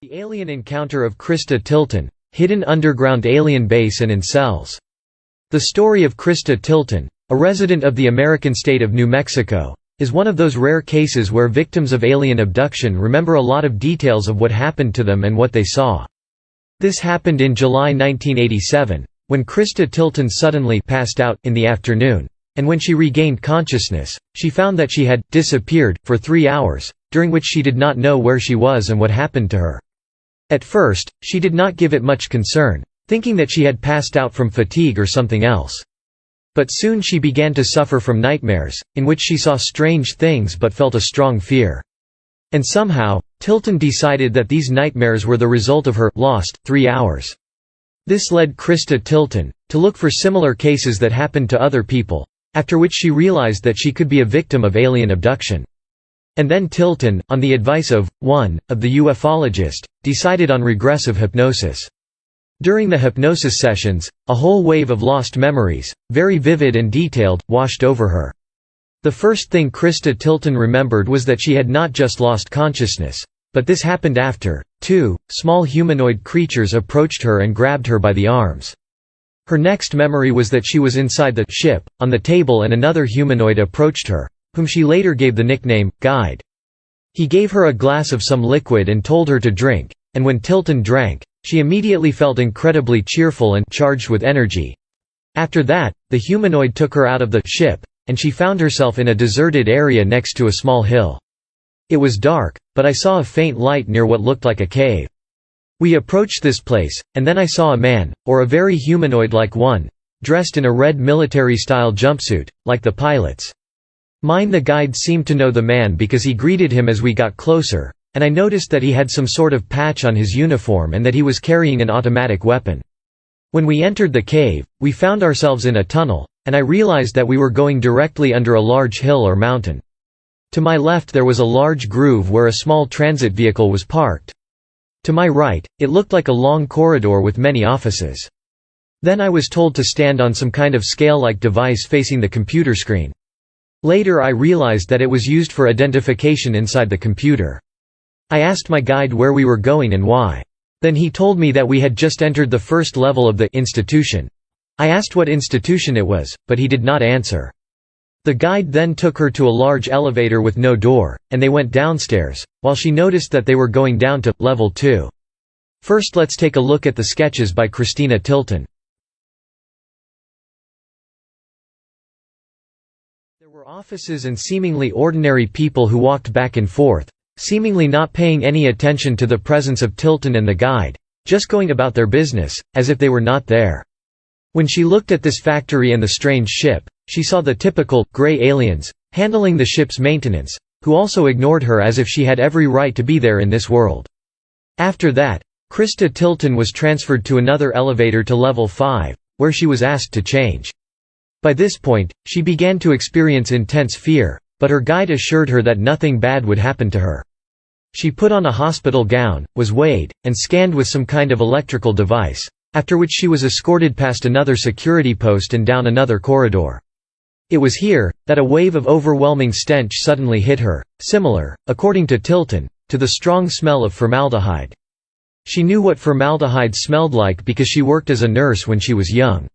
The alien encounter of Christa Tilton, hidden underground alien base and in cells. The story of Christa Tilton, a resident of the American state of New Mexico, is one of those rare cases where victims of alien abduction remember a lot of details of what happened to them and what they saw. This happened in July 1987, when Christa Tilton suddenly passed out in the afternoon, and when she regained consciousness, she found that she had disappeared for 3 hours, during which she did not know where she was and what happened to her. At first, she did not give it much concern, thinking that she had passed out from fatigue or something else. But soon she began to suffer from nightmares, in which she saw strange things but felt a strong fear. And somehow, Tilton decided that these nightmares were the result of her lost 3 hours. This led Christa Tilton to look for similar cases that happened to other people, after which she realized that she could be a victim of alien abduction. And then Tilton, on the advice of one of the ufologist, decided on regressive hypnosis. During the hypnosis sessions, a whole wave of lost memories, very vivid and detailed, washed over her. The first thing Christa Tilton remembered was that she had not just lost consciousness, but this happened after 2 small humanoid creatures approached her and grabbed her by the arms. Her next memory was that she was inside the ship, on the table, and another humanoid approached her, whom she later gave the nickname, Guide. He gave her a glass of some liquid and told her to drink, and when Tilton drank, she immediately felt incredibly cheerful and charged with energy. After that, the humanoid took her out of the ship, and she found herself in a deserted area next to a small hill. It was dark, but I saw a faint light near what looked like a cave. We approached this place, and then I saw a man, or a very humanoid-like one, dressed in a red military-style jumpsuit, like the pilots. The guide seemed to know the man because he greeted him as we got closer, and I noticed that he had some sort of patch on his uniform and that he was carrying an automatic weapon. When we entered the cave, we found ourselves in a tunnel, and I realized that we were going directly under a large hill or mountain. To my left there was a large groove where a small transit vehicle was parked. To my right, it looked like a long corridor with many offices. Then I was told to stand on some kind of scale-like device facing the computer screen. Later I realized that it was used for identification inside the computer. I asked my guide where we were going and why. Then he told me that we had just entered the first level of the institution. I asked what institution it was, but he did not answer. The guide then took her to a large elevator with no door, and they went downstairs, while she noticed that they were going down to level 2. First, let's take a look at the sketches by Christa Tilton. There were offices and seemingly ordinary people who walked back and forth, seemingly not paying any attention to the presence of Tilton and the guide, just going about their business, as if they were not there. When she looked at this factory and the strange ship, she saw the typical, gray aliens, handling the ship's maintenance, who also ignored her as if she had every right to be there in this world. After that, Christa Tilton was transferred to another elevator to level 5, where she was asked to change. By this point, she began to experience intense fear, but her guide assured her that nothing bad would happen to her. She put on a hospital gown, was weighed, and scanned with some kind of electrical device, after which she was escorted past another security post and down another corridor. It was here that a wave of overwhelming stench suddenly hit her, similar, according to Tilton, to the strong smell of formaldehyde. She knew what formaldehyde smelled like because she worked as a nurse when she was young.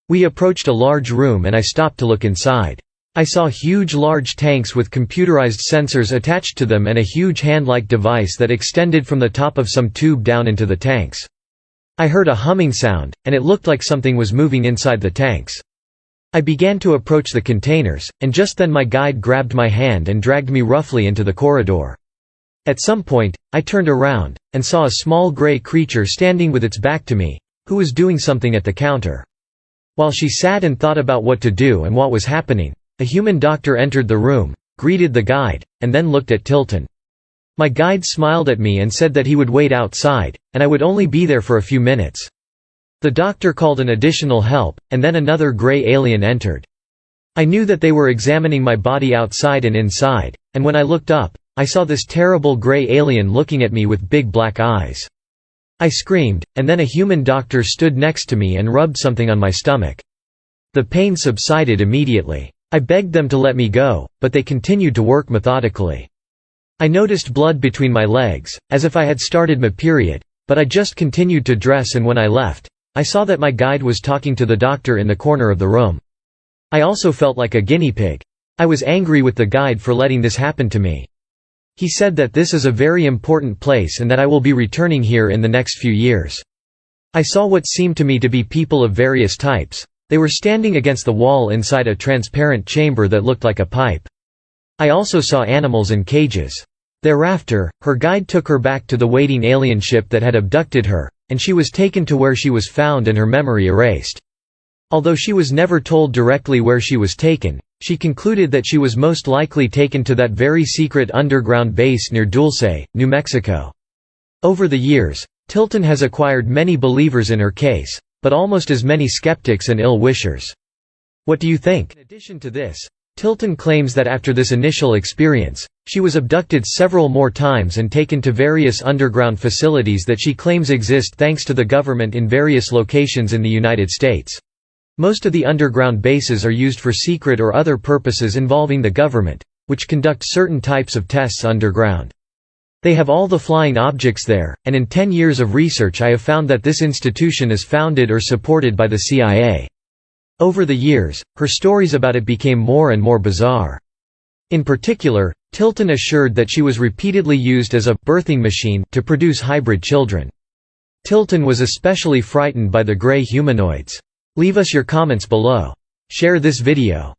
We approached a large room and I stopped to look inside. I saw huge large tanks with computerized sensors attached to them and a huge hand-like device that extended from the top of some tube down into the tanks. I heard a humming sound, and it looked like something was moving inside the tanks. I began to approach the containers, and just then my guide grabbed my hand and dragged me roughly into the corridor. At some point, I turned around, and saw a small gray creature standing with its back to me, who was doing something at the counter. While she sat and thought about what to do and what was happening, a human doctor entered the room, greeted the guide, and then looked at Tilton. My guide smiled at me and said that he would wait outside, and I would only be there for a few minutes. The doctor called an additional help, and then another gray alien entered. I knew that they were examining my body outside and inside, and when I looked up, I saw this terrible gray alien looking at me with big black eyes. I screamed, and then a human doctor stood next to me and rubbed something on my stomach. The pain subsided immediately. I begged them to let me go, but they continued to work methodically. I noticed blood between my legs, as if I had started my period, but I just continued to dress, and when I left, I saw that my guide was talking to the doctor in the corner of the room. I also felt like a guinea pig. I was angry with the guide for letting this happen to me. He said that this is a very important place and that I will be returning here in the next few years. I saw what seemed to me to be people of various types. They were standing against the wall inside a transparent chamber that looked like a pipe. I also saw animals in cages. Thereafter, her guide took her back to the waiting alien ship that had abducted her, and she was taken to where she was found and her memory erased. Although she was never told directly where she was taken, she concluded that she was most likely taken to that very secret underground base near Dulce, New Mexico. Over the years, Tilton has acquired many believers in her case, but almost as many skeptics and ill-wishers. What do you think? In addition to this, Tilton claims that after this initial experience, she was abducted several more times and taken to various underground facilities that she claims exist thanks to the government in various locations in the United States. Most of the underground bases are used for secret or other purposes involving the government, which conduct certain types of tests underground. They have all the flying objects there, and in 10 years of research I have found that this institution is founded or supported by the CIA. Over the years, her stories about it became more and more bizarre. In particular, Tilton assured that she was repeatedly used as a birthing machine to produce hybrid children. Tilton was especially frightened by the gray humanoids. Leave us your comments below. Share this video.